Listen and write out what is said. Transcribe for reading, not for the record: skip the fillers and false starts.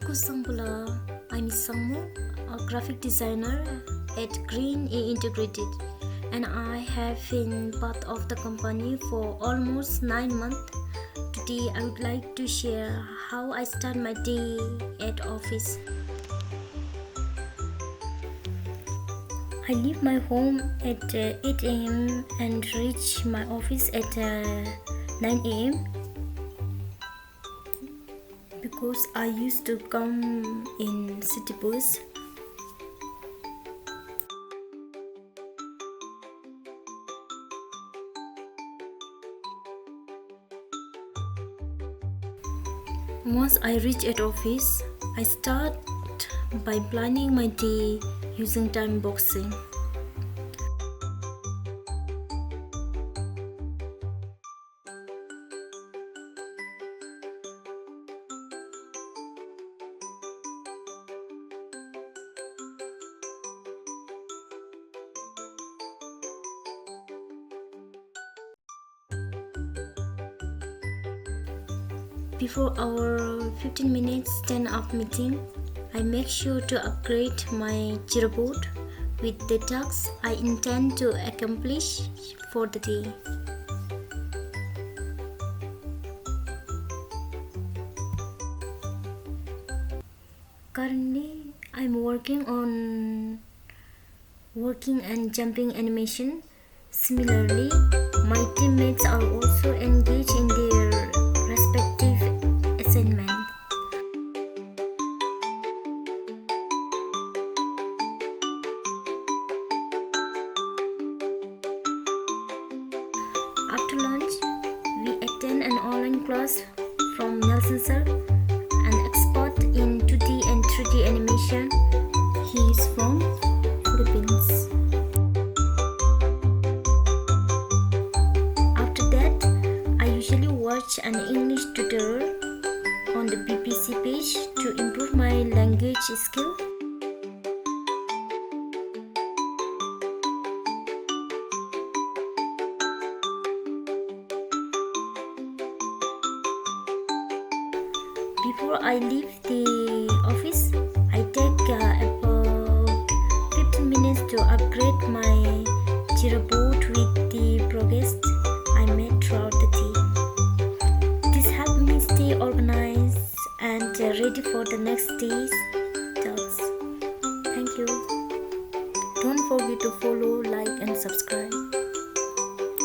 Kusangpula, I'm Sangmu, a graphic designer at Green A Integrated, and I have been part of the company for almost 9 months. Today, I would like to share how I start my day at office. I leave my home at 8 a.m. and reach my office at 9 a.m. because I used to come in city bus. Once I reach at office, I start by planning my day using time boxing. Before our 15 minutes stand-up meeting, I make sure to upgrade my Jira board with the tasks I intend to accomplish for the day. Currently, I'm working on working and jumping animation. Similarly, my teammates are also engaged in their respective assignment. After lunch, we attend an online class from Nelson Sir, an expert in 2D and 3D animation. He is from Philippines. After that, I usually watch an English tutor on the BBC page to improve my language skill. Before I leave the office, I take about 15 minutes to upgrade my Jira board with the progress I made throughout the day. This helps me stay organized and ready for the next day's tasks. Thank you. Don't forget to follow